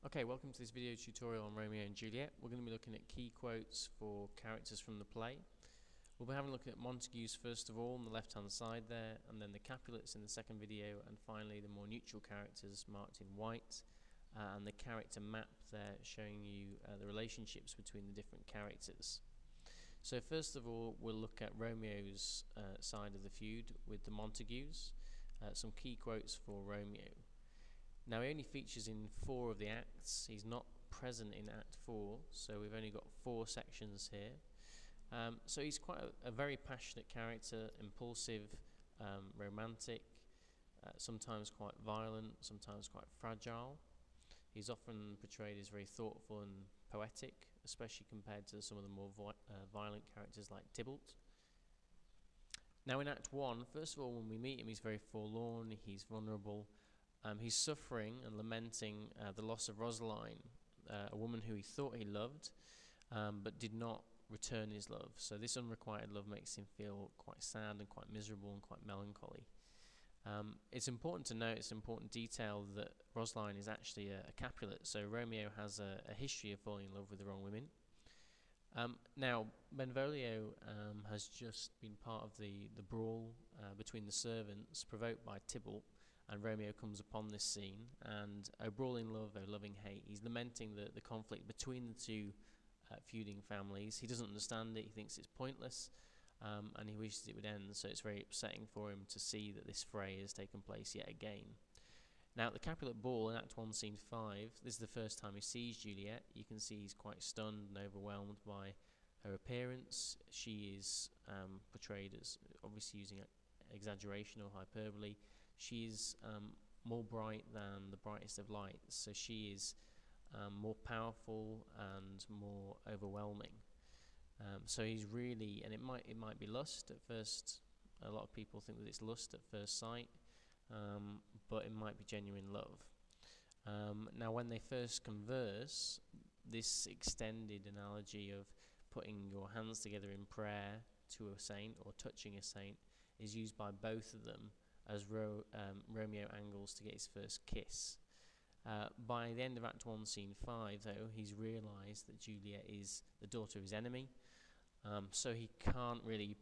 Okay, welcome to this video tutorial on Romeo and Juliet. We're going to be looking at key quotes for characters from the play. We'll be having a look at Montagues first of all on the left hand side there, and then the Capulets in the second video, and finally the more neutral characters marked in white, and the character map there showing you the relationships between the different characters. So first of all, we'll look at Romeo's side of the feud with the Montagues. Some key quotes for Romeo. Now he only features in 4 of the acts. He's not present in Act 4, so we've only got 4 sections here. So he's quite a very passionate character, impulsive, romantic, sometimes quite violent, sometimes quite fragile. He's often portrayed as very thoughtful and poetic, especially compared to some of the more violent characters like Tybalt. Now in Act 1, first of all, when we meet him, he's very forlorn, he's vulnerable. He's suffering and lamenting the loss of Rosaline, a woman who he thought he loved, but did not return his love. So this unrequited love makes him feel quite sad and quite miserable and quite melancholy. It's important to note, it's an important detail, that Rosaline is actually a Capulet, so Romeo has a history of falling in love with the wrong women. Now, Benvolio has just been part of the brawl between the servants provoked by Tybalt, and Romeo comes upon this scene, and a brawling love, a loving hate. He's lamenting the conflict between the two feuding families. He doesn't understand it, he thinks it's pointless, and he wishes it would end, so it's very upsetting for him to see that this fray has taken place yet again. Now at the Capulet ball in Act 1 Scene 5, this is the first time he sees Juliet. You can see he's quite stunned and overwhelmed by her appearance. She is portrayed as obviously using exaggeration or hyperbole. She is more bright than the brightest of lights, so she is more powerful and more overwhelming. So he's really, and it might be lust at first. A lot of people think that it's lust at first sight, but it might be genuine love. Now when they first converse, this extended analogy of putting your hands together in prayer to a saint or touching a saint is used by both of them as Romeo angles to get his first kiss. By the end of Act 1 Scene 5 though, he's realised that Juliet is the daughter of his enemy, so he can't really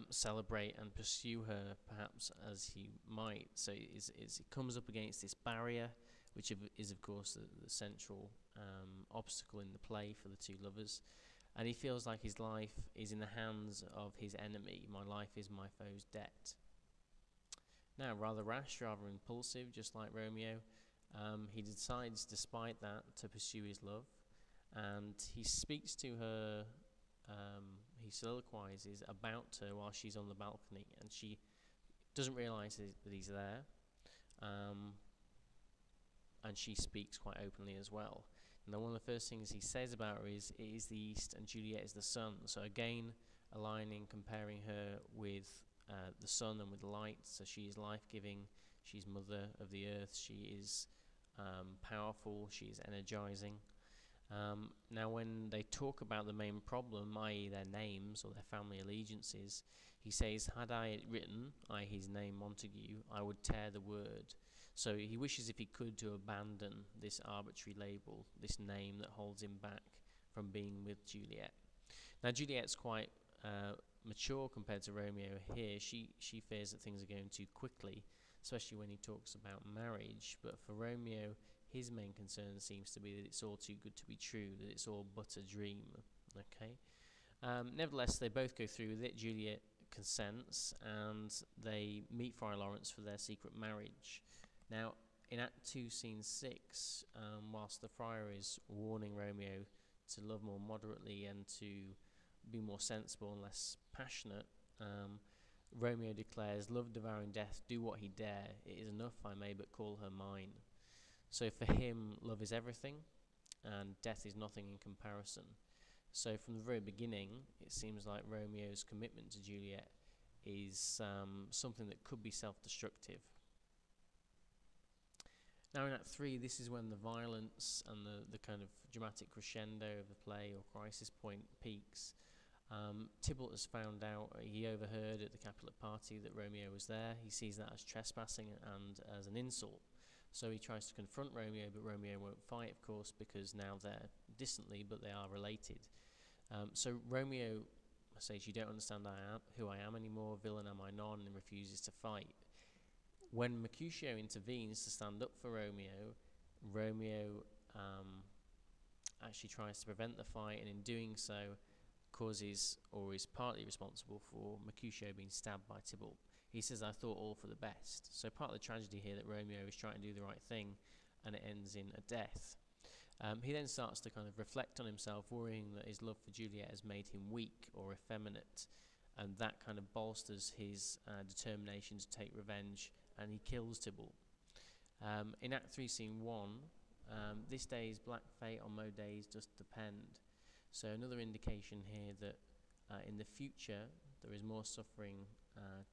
celebrate and pursue her perhaps as he might. So it comes up against this barrier, which is of course the central obstacle in the play for the two lovers, and he feels like his life is in the hands of his enemy. My life is my foe's debt. Now, rather rash, rather impulsive, just like Romeo, he decides despite that to pursue his love, and he speaks to her. He soliloquizes about her while she's on the balcony, and she doesn't realise that he's there, and she speaks quite openly as well. And then one of the first things he says about her is, "It is the east and Juliet is the sun." So again, aligning, comparing her with the sun and with light. So she is life-giving, she's mother of the earth, she is powerful, she is energizing. Now when they talk about the main problem, i.e. their names or their family allegiances, he says, "Had I it written, i.e. his name Montague, I would tear the word." So he wishes if he could to abandon this arbitrary label, this name that holds him back from being with Juliet. Now Juliet's quite mature compared to Romeo here. She fears that things are going too quickly, especially when he talks about marriage. But for Romeo, his main concern seems to be that it's all too good to be true, that it's all but a dream. Okay. Nevertheless, they both go through with it. Juliet consents, and they meet Friar Lawrence for their secret marriage. Now, in Act 2, Scene 6, whilst the friar is warning Romeo to love more moderately and to be more sensible and less passionate, Romeo declares, "Love devouring death, do what he dare. It is enough I may but call her mine." So for him, love is everything, and death is nothing in comparison. So from the very beginning, it seems like Romeo's commitment to Juliet is something that could be self-destructive. Now in Act 3, this is when the violence and the kind of dramatic crescendo of the play or crisis point peaks. Tybalt has found out, he overheard at the Capulet party that Romeo was there. He sees that as trespassing and as an insult. So he tries to confront Romeo, but Romeo won't fight, of course, because now they're distantly, but they are related. So Romeo says, "You don't understand who I am anymore, villain am I none," and refuses to fight. When Mercutio intervenes to stand up for Romeo, Romeo actually tries to prevent the fight, and in doing so causes, or is partly responsible for, Mercutio being stabbed by Tybalt. He says, "I thought all for the best." So part of the tragedy here that Romeo is trying to do the right thing, and it ends in a death. He then starts to kind of reflect on himself, worrying that his love for Juliet has made him weak or effeminate, and that kind of bolsters his determination to take revenge, and he kills Tybalt. In Act 3, Scene 1, this day's black fate on mo days does depend. So another indication here that in the future there is more suffering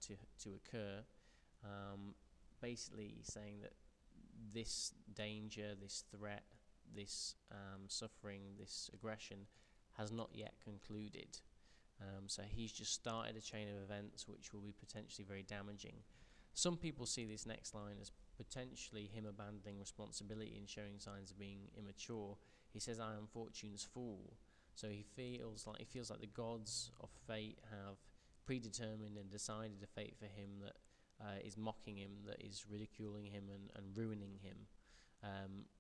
to occur. Basically saying that this danger, this threat, this suffering, this aggression has not yet concluded. So he's just started a chain of events which will be potentially very damaging. Some people see this next line as potentially him abandoning responsibility and showing signs of being immature. He says, "I am fortune's fool." So he feels like the gods of fate have predetermined and decided a fate for him that is mocking him, that is ridiculing him and ruining him.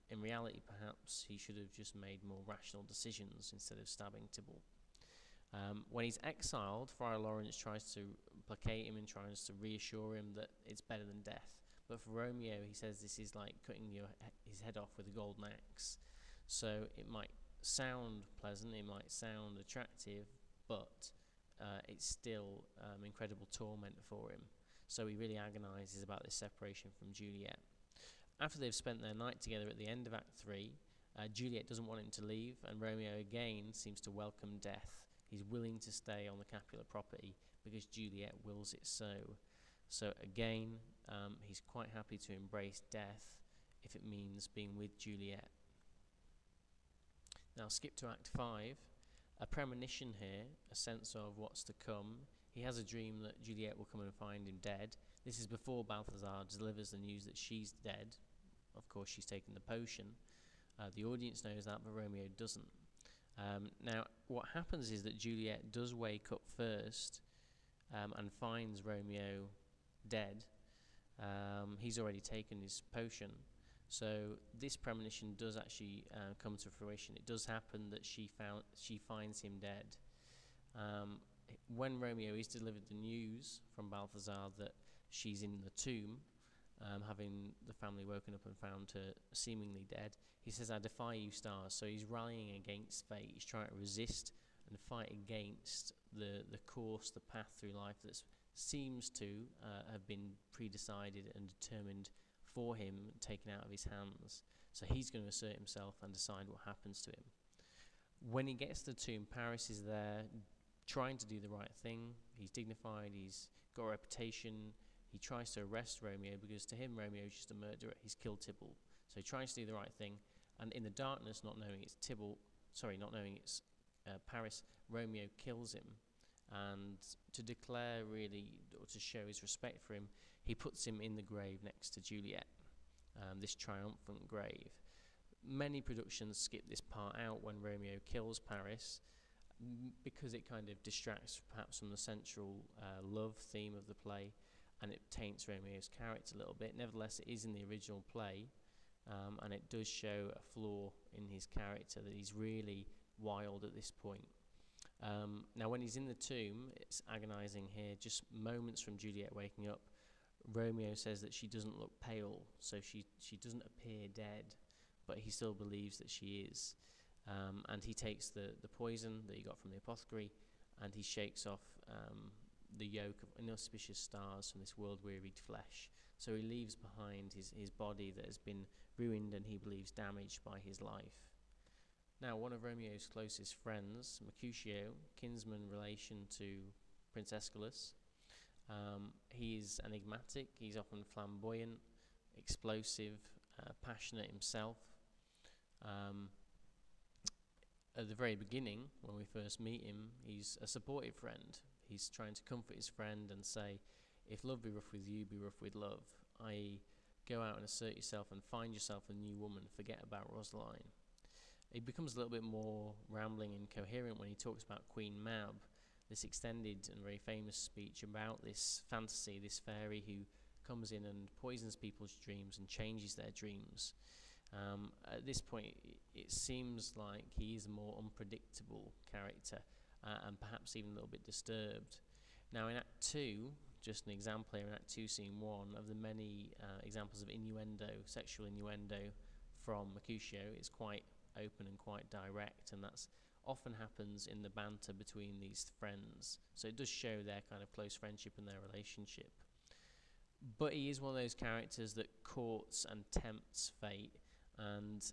In reality, perhaps he should have just made more rational decisions instead of stabbing Tybalt. When he's exiled, Friar Lawrence tries to placate him and tries to reassure him that it's better than death. But for Romeo, he says this is like cutting his head off with a golden axe. So it might sound pleasant, it might sound attractive, but it's still incredible torment for him. So he really agonises about this separation from Juliet. After they've spent their night together at the end of Act 3, Juliet doesn't want him to leave, and Romeo again seems to welcome death. He's willing to stay on the Capulet property because Juliet wills it so. So again, he's quite happy to embrace death if it means being with Juliet. Now skip to Act 5. A premonition here, a sense of what's to come. He has a dream that Juliet will come and find him dead. This is before Balthazar delivers the news that she's dead. Of course, she's taken the potion. The audience knows that, but Romeo doesn't. Now, what happens is that Juliet does wake up first and finds Romeo dead. He's already taken his potion. So this premonition does actually come to fruition. It does happen that she finds him dead. When Romeo is delivered the news from Balthazar that she's in the tomb, having the family woken up and found her seemingly dead, he says, "I defy you, stars." So he's rallying against fate. He's trying to resist and fight against the course, the path through life that seems to have been pre-decided and determined for him, taken out of his hands. So he's going to assert himself and decide what happens to him. When he gets to the tomb, Paris is there trying to do the right thing. He's dignified, he's got a reputation. He tries to arrest Romeo because to him Romeo is just a murderer. He's killed Tybalt. So he tries to do the right thing, and in the darkness, not knowing it's Paris, Romeo kills him. And to declare really, or to show his respect for him, he puts him in the grave next to Juliet, this triumphant grave. Many productions skip this part out when Romeo kills Paris because it kind of distracts perhaps from the central love theme of the play, and it taints Romeo's character a little bit. Nevertheless, it is in the original play, and it does show a flaw in his character, that he's really wild at this point. Now when he's in the tomb, it's agonizing here. Just moments from Juliet waking up, Romeo says that she doesn't look pale, so she doesn't appear dead, but he still believes that she is. And he takes the poison that he got from the apothecary, and he shakes off the yoke of inauspicious stars from this world-wearied flesh. So he leaves behind his body that has been ruined and he believes damaged by his life. Now, one of Romeo's closest friends, Mercutio, kinsman relation to Prince Aeschylus, he is enigmatic, he's often flamboyant, explosive, passionate himself. At the very beginning, when we first meet him, he's a supportive friend. He's trying to comfort his friend and say, if love be rough with you, be rough with love, i.e., go out and assert yourself and find yourself a new woman, forget about Rosaline. It becomes a little bit more rambling and coherent when he talks about Queen Mab, this extended and very famous speech about this fantasy, this fairy who comes in and poisons people's dreams and changes their dreams. At this point, it seems like he is a more unpredictable character, and perhaps even a little bit disturbed. Now in Act 2, just an example here in Act 2 Scene 1 of the many examples of innuendo, sexual innuendo from Mercutio, it's quite open and quite direct, and that's often happens in the banter between these friends, so it does show their kind of close friendship and their relationship. But he is one of those characters that courts and tempts fate and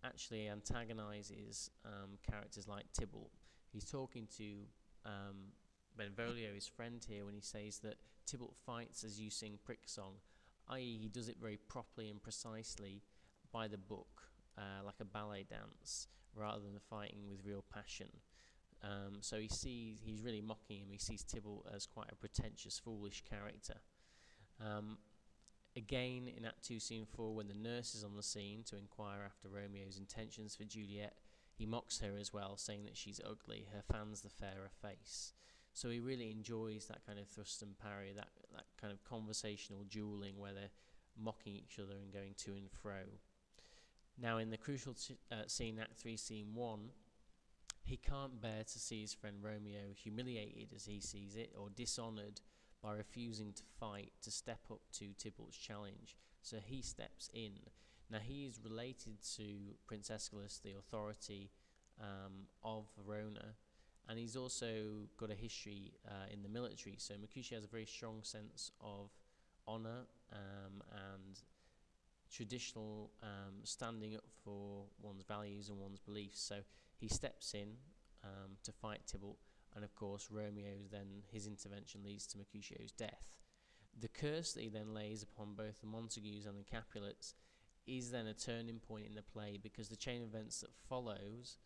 actually antagonises characters like Tybalt. He's talking to Benvolio, his friend here, when he says that Tybalt fights as you sing prick song, i.e. he does it very properly and precisely by the book, like a ballet dance, rather than fighting with real passion. So he's really mocking him. He sees Tybalt as quite a pretentious, foolish character. Again, in Act 2, Scene 4, when the nurse is on the scene to inquire after Romeo's intentions for Juliet, he mocks her as well, saying that she's ugly, her fan's the fairer face. So he really enjoys that kind of thrust and parry, that kind of conversational dueling where they're mocking each other and going to and fro. Now in the crucial scene, Act 3, Scene 1, he can't bear to see his friend Romeo humiliated, as he sees it, or dishonoured by refusing to fight, to step up to Tybalt's challenge. So he steps in. Now he is related to Prince Aeschylus, the authority of Verona, and he's also got a history in the military. So Mercutio has a very strong sense of honour and traditional standing up for one's values and one's beliefs. So he steps in to fight Tybalt, and of course Romeo's then, his intervention leads to Mercutio's death. The curse that he then lays upon both the Montagues and the Capulets is then a turning point in the play, because the chain of events that follows,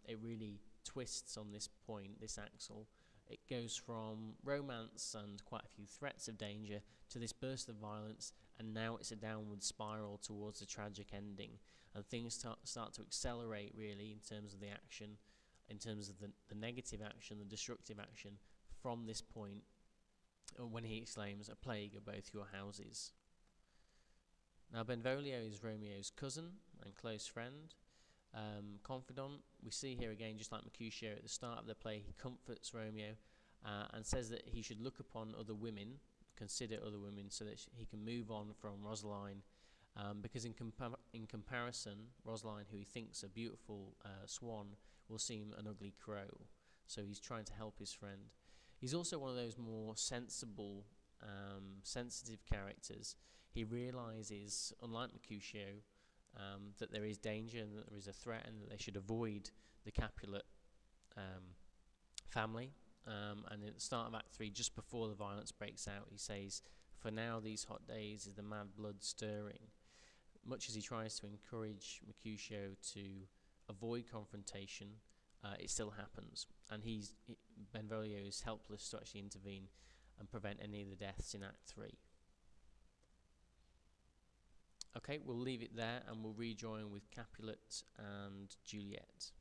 it really twists on this point, this axle. It goes from romance and quite a few threats of danger to this burst of violence, and now it's a downward spiral towards the tragic ending, and things start to accelerate really in terms of the action, in terms of the negative action, the destructive action from this point, when he exclaims, "A plague of both your houses." Now Benvolio is Romeo's cousin and close friend, confidant. We see here again, just like Mercutio at the start of the play, he comforts Romeo and says that he should look upon other women, consider other women, so that he can move on from Rosaline, because in comparison, Rosaline, who he thinks a beautiful swan, will seem an ugly crow. So he's trying to help his friend. He's also one of those more sensible, sensitive characters. He realises, unlike Mercutio, that there is danger and that there is a threat, and that they should avoid the Capulet family. And at the start of Act 3, just before the violence breaks out, he says, "For now these hot days is the mad blood stirring." Much as he tries to encourage Mercutio to avoid confrontation, it still happens, and Benvolio is helpless to actually intervene and prevent any of the deaths in Act 3. Okay, we'll leave it there and we'll rejoin with Capulet and Juliet.